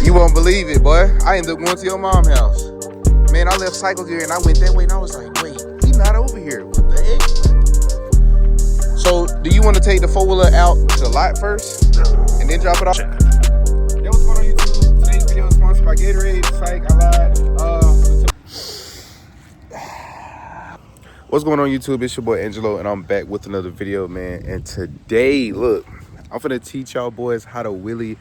You won't believe it, boy. I ended up going to your mom's house. Man, I left cycle gear and I went that way and I was like, wait, he not over here. What the heck? So, do you want to take the four-wheeler out to the lot first and then drop it off? Yo, what's going on YouTube? Today's video is sponsored by Gatorade. Psych, I lied. What's going on YouTube? It's your boy Angelo and I'm back with another video, man. And today, look, I'm finna teach y'all boys how to wheelie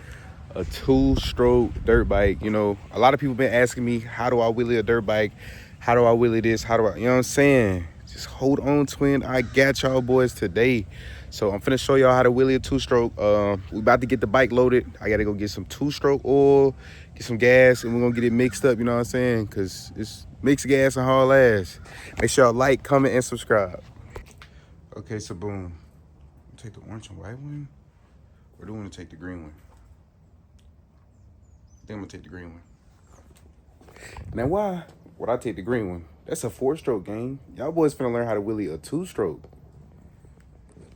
a two-stroke dirt bike. You know, a lot of people been asking me, how do I wheelie a dirt bike? How do I wheelie this? How do I, you know what I'm saying? Just hold on, twin. I got y'all boys today. So I'm finna show y'all how to wheelie a two-stroke. We about to get the bike loaded. I gotta go get some two-stroke oil, get some gas, and we're gonna get it mixed up, you know what I'm saying? Cause it's mixed gas and haul ass. Make sure y'all like, comment, and subscribe. Okay, so boom. Take the orange and white one, or do you want to take the green one? I think I'm gonna take the green one. Now why would I take the green one? That's a four-stroke game. Y'all boys finna learn how to wheelie a two-stroke.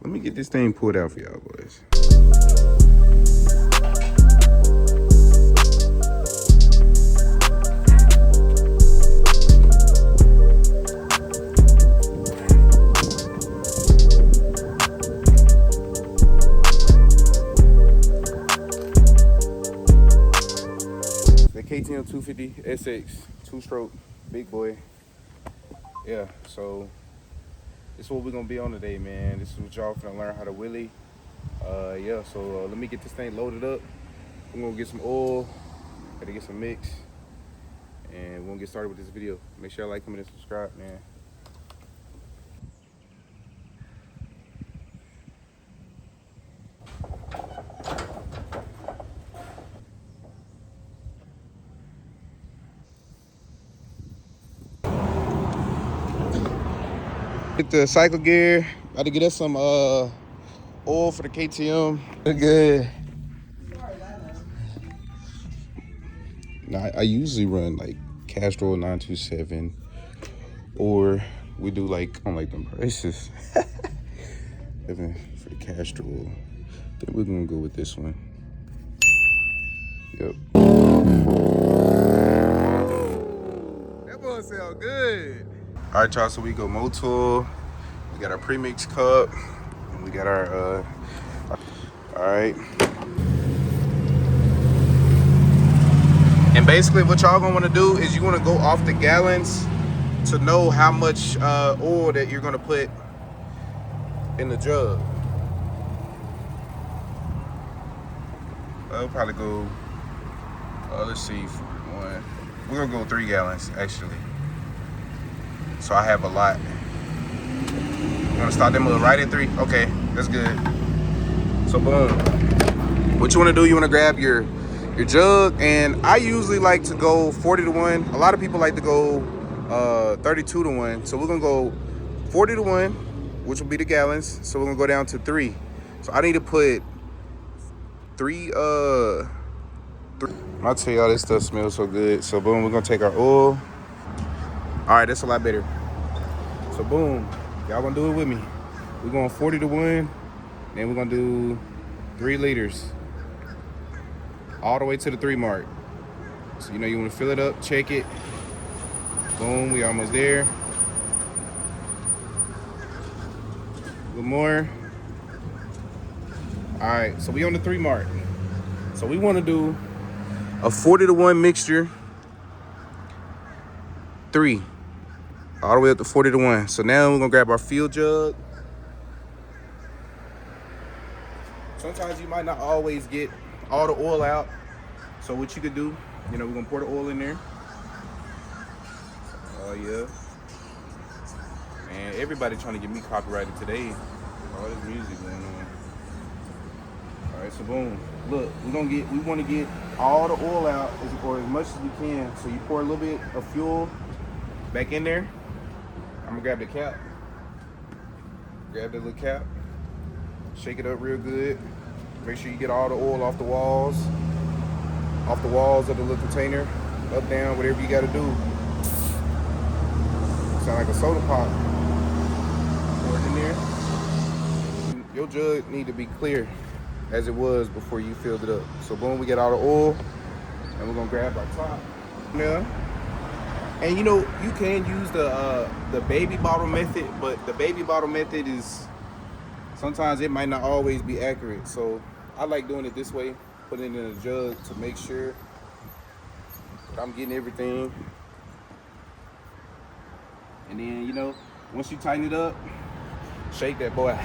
Let me get this thing pulled out for y'all boys. The KTM 250 SX, two-stroke, big boy. Yeah, so this is what we're gonna be on today, man. This is what y'all finna learn how to wheelie. Yeah, so let me get this thing loaded up. We're gonna get some oil, gotta get some mix, and we're gonna get started with this video. Make sure y'all like, comment, and subscribe, man. Get the cycle gear. Got to get us some oil for the KTM. Good. Now, I usually run like Castrol 927, or we do like on like them prices. For the Castrol, I think we're gonna go with this one. Yep. That boy sound good. All right, y'all, so we go Motul. We got our premix cup. And we got our, all right. And basically what y'all gonna wanna do is you wanna go off the gallons to know how much oil that you're gonna put in the jug. I'll probably go, let's see, one. We're gonna go 3 gallons, actually. So I have a lot. You wanna start them right at 3? Okay, that's good. So boom. What you wanna do, you wanna grab your jug, and I usually like to go 40 to 1. A lot of people like to go 32 to 1. So we're gonna go 40 to 1, which will be the gallons. So we're gonna go down to 3. So I need to put 3, I'll tell y'all this stuff smells so good. So boom, we're gonna take our oil. All right, that's a lot better. So boom, y'all gonna do it with me. We're going 40 to 1, then we're gonna do 3 liters. All the way to the 3 mark. So you know you wanna fill it up, check it. Boom, we almost there. A little more. All right, so we on the 3 mark. So we wanna do a 40 to 1 mixture, 3. All the way up to 40 to 1. So now we're gonna grab our fuel jug. Sometimes you might not always get all the oil out. So what you could do, you know, we're gonna pour the oil in there. Oh yeah. Man, everybody trying to get me copyrighted today. All this music going on. All right, so boom. Look, we wanna get all the oil out or as much as we can. So you pour a little bit of fuel back in there. I'm gonna grab the cap. Grab the little cap. Shake it up real good. Make sure you get all the oil off the walls. Off the walls of the little container. Up, down, whatever you gotta do. Sound like a soda pop. Pour it in there. Your jug need to be clear as it was before you filled it up. So boom, we get all the oil. And we're gonna grab our top. Yeah. And you know, you can use the baby bottle method, but the baby bottle method is sometimes it might not always be accurate. So I like doing it this way, putting it in a jug to make sure that I'm getting everything. And then, you know, once you tighten it up, shake that boy.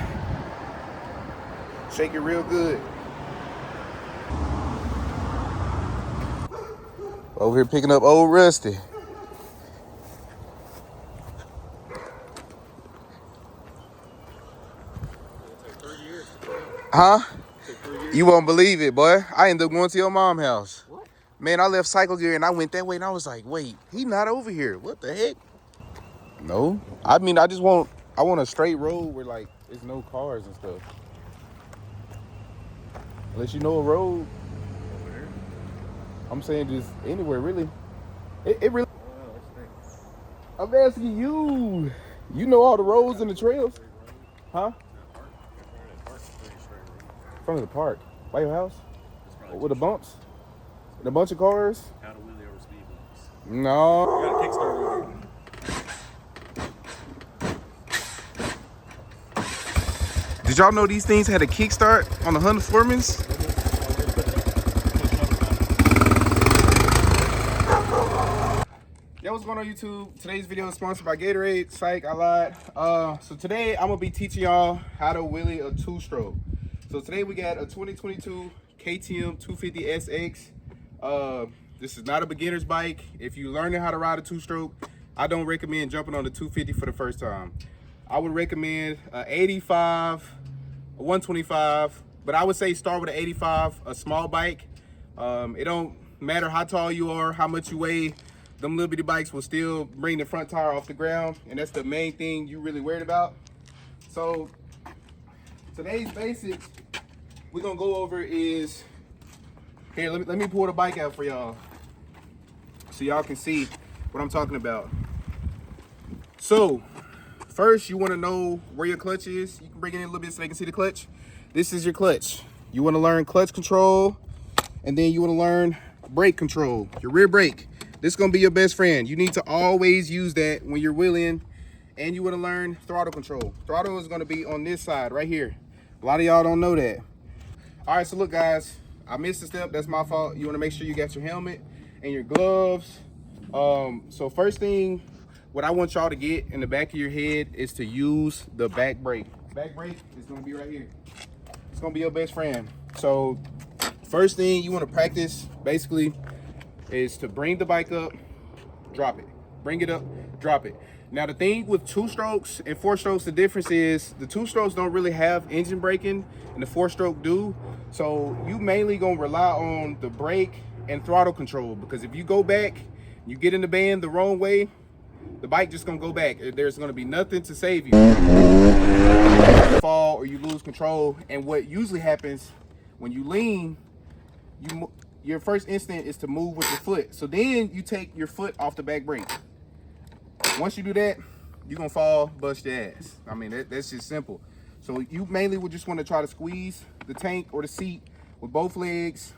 Shake it real good. Over here picking up old Rusty. Huh? You won't believe it, boy. I ended up going to your mom's house. What? Man, I left cycle gear and I went that way and I was like, wait, he not over here. What the heck? No. I mean, I want a straight road where like there's no cars and stuff. Unless you know a road. I'm saying just anywhere really. It really. I'm asking you. You know all the roads and the trails. Huh? In front of the park. By your house? With the bumps? And a bunch of cars? How to wheelie over speed bumps. No. You got a Kickstarter over here. Did y'all know these things had a kickstart on the Honda Foremans? Yo, what's going on YouTube? Today's video is sponsored by Gatorade. Psych, I lied. So today I'm gonna be teaching y'all how to wheelie a two-stroke. So today we got a 2022 KTM 250SX. This is not a beginner's bike. If you're learning how to ride a two-stroke, I don't recommend jumping on the 250 for the first time. I would recommend a 85, a 125, but I would say start with an 85, a small bike. It don't matter how tall you are, how much you weigh, them little bitty bikes will still bring the front tire off the ground, and that's the main thing you really worried about. So today's basics we're gonna go over is, here, let me pull the bike out for y'all so y'all can see what I'm talking about. So first, you want to know where your clutch is. You can bring it in a little bit so they can see the clutch. This is your clutch. You want to learn clutch control, and then you want to learn brake control, your rear brake. This is going to be your best friend. You need to always use that when you're wheeling. And you want to learn throttle control. Throttle is going to be on this side right here. A lot of y'all don't know that. All right, so look guys, I missed a step. That's my fault. You want to make sure you got your helmet and your gloves. So first thing, what I want y'all to get in the back of your head is to use the back brake. Back brake is going to be right here. It's going to be your best friend. So first thing you want to practice basically is to bring the bike up, drop it. Bring it up, drop it. Now the thing with two strokes and four strokes, the difference is the two strokes don't really have engine braking and the four stroke do. So you mainly gonna rely on the brake and throttle control, because if you go back, you get in the band the wrong way, the bike just gonna go back. There's gonna be nothing to save you. You fall or you lose control, and what usually happens when you lean, your first instinct is to move with your foot. So then you take your foot off the back brake. Once you do that, you're gonna fall, bust your ass. I mean, that's just simple. So you mainly would just want to try to squeeze the tank or the seat with both legs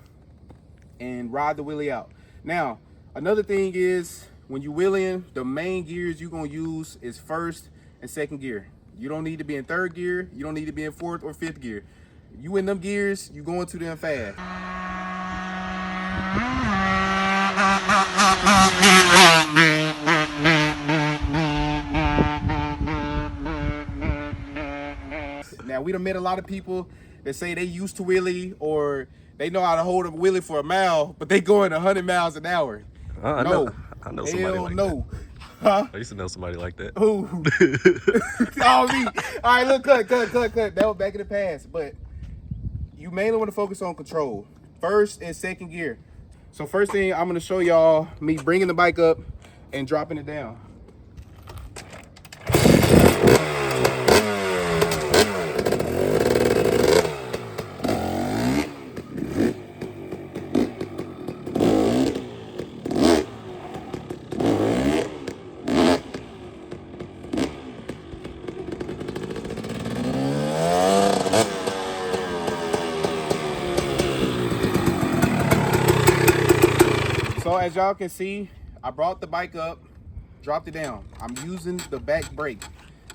and ride the wheelie out. Now, another thing is when you wheeling, the main gears you're gonna use is first and second gear. You don't need to be in third gear. You don't need to be in fourth or fifth gear. You in them gears, you going to them fast. Now, we done met a lot of people that say they used to wheelie or they know how to hold a wheelie for a mile, but they going 100 miles an hour. I know somebody like that. Huh? I used to know somebody like that. Who? Oh, me. All right, look, cut. That was back in the past. But you mainly want to focus on control. First and second gear. So first thing, I'm going to show y'all me bringing the bike up and dropping it down. So as y'all can see, I brought the bike up, dropped it down. I'm using the back brake.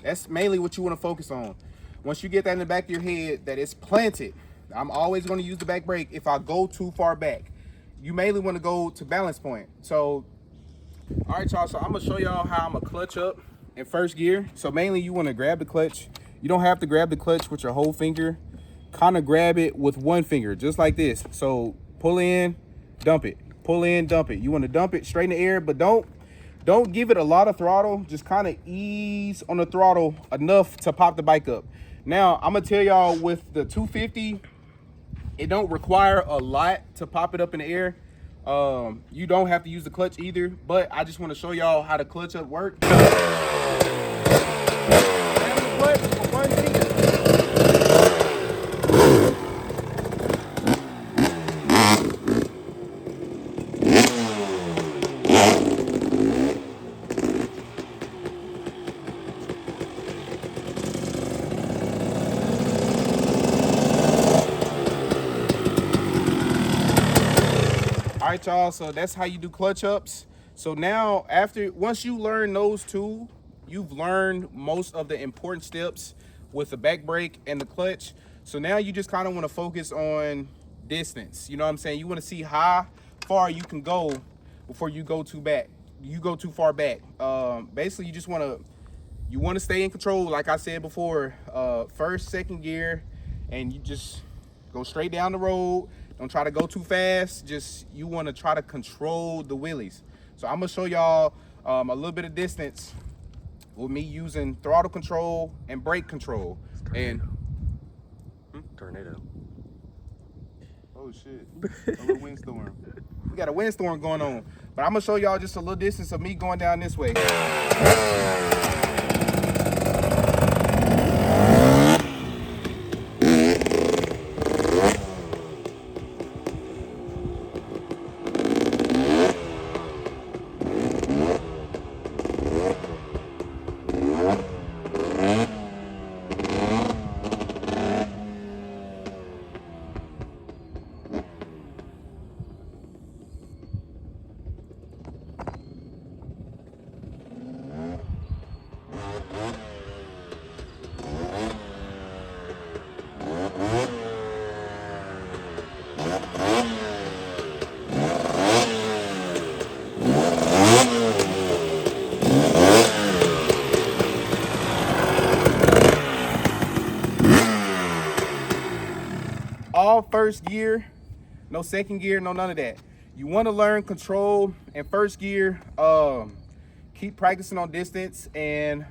That's mainly what you want to focus on. Once you get that in the back of your head, that it's planted, I'm always going to use the back brake if I go too far back. You mainly want to go to balance point. So, all right, y'all, so I'm going to show y'all how I'm going to clutch up in first gear. So mainly you want to grab the clutch. You don't have to grab the clutch with your whole finger. Kind of grab it with one finger, just like this. So pull in, dump it. Pull in, dump it. You want to dump it straight in the air, but don't give it a lot of throttle. Just kind of ease on the throttle enough to pop the bike up. Now, I'm gonna tell y'all with the 250, it don't require a lot to pop it up in the air. You don't have to use the clutch either, but I just want to show y'all how the clutch up works. Grab the clutch with one finger. All right, y'all, so that's how you do clutch ups. So now once you learn those two, you've learned most of the important steps with the back brake and the clutch. So now you just kind of want to focus on distance. You know what I'm saying? You want to see how far you can go before you go too far back. Basically, you want to stay in control, like I said before, first, second gear, and you just go straight down the road. Don't try to go too fast. You want to try to control the wheelies. So I'm gonna show y'all a little bit of distance with me using throttle control and brake control. And tornado. Oh shit, a little windstorm. We got a windstorm going on. But I'm gonna show y'all just a little distance of me going down this way. All first gear, no second gear, no none of that. You want to learn control in first gear. Keep practicing on distance, and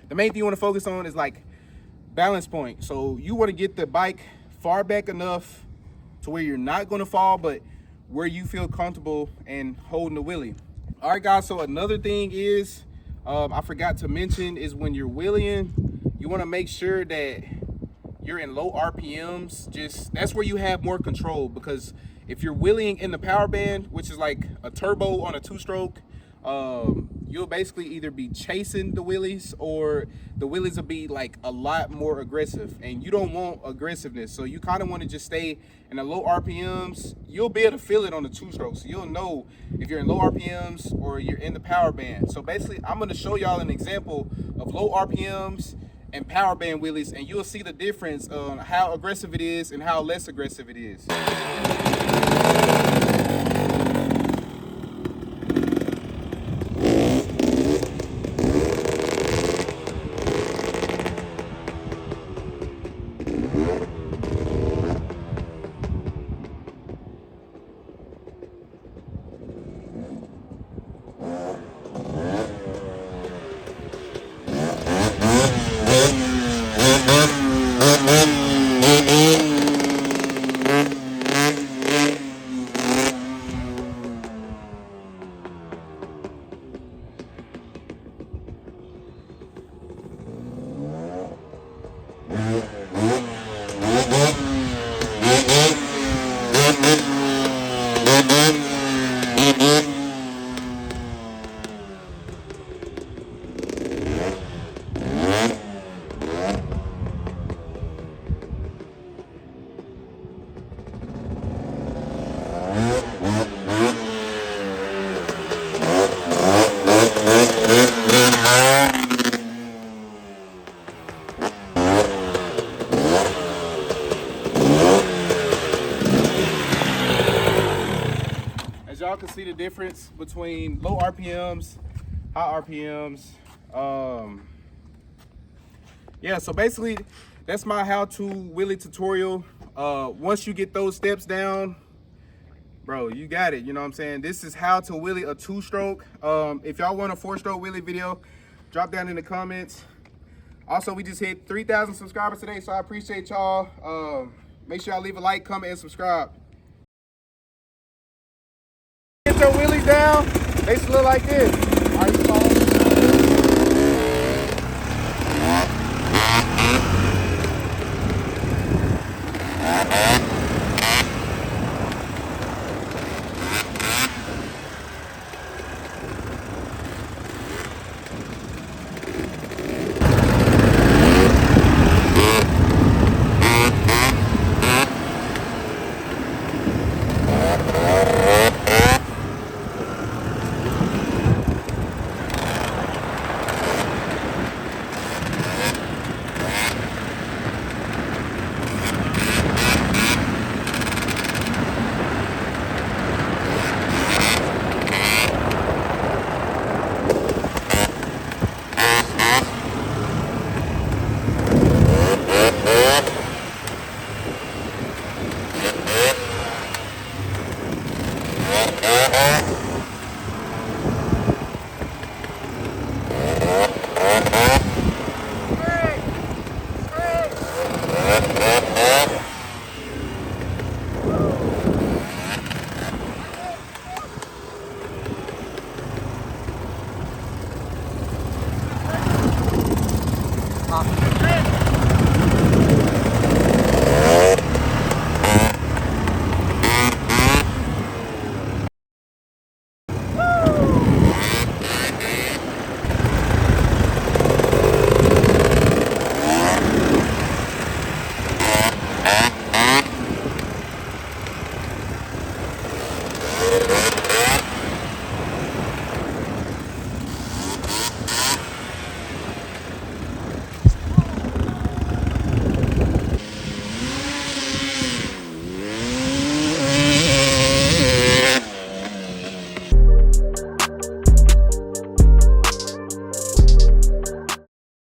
the main thing you want to focus on is like balance point. So you want to get the bike far back enough to where you're not going to fall, but where you feel comfortable in holding the wheelie. All right, guys, so another thing is I forgot to mention is when you're wheeling, you want to make sure that you're in low RPMs. That's where you have more control, because if you're wheeling in the power band, which is like a turbo on a two-stroke, you'll basically either be chasing the wheelies, or the wheelies will be like a lot more aggressive, and you don't want aggressiveness. So you kind of want to just stay in the low RPMs. You'll be able to feel it on the two-stroke, so you'll know if you're in low RPMs or you're in the power band. So basically, I'm going to show y'all an example of low RPMs and power band wheelies, and you'll see the difference on how aggressive it is and how less aggressive it is. y'all can see the difference between low RPMs, high RPMs. Yeah, so basically that's my how-to wheelie tutorial. Once you get those steps down, bro, you got it. You know what I'm saying? This is how to wheelie a 2-stroke. If y'all want a 4-stroke wheelie video, drop down in the comments. Also, we just hit 3,000 subscribers today, so I appreciate y'all. Make sure y'all leave a like, comment, and subscribe. Get your wheelies down. They should look like this. All right, you follow?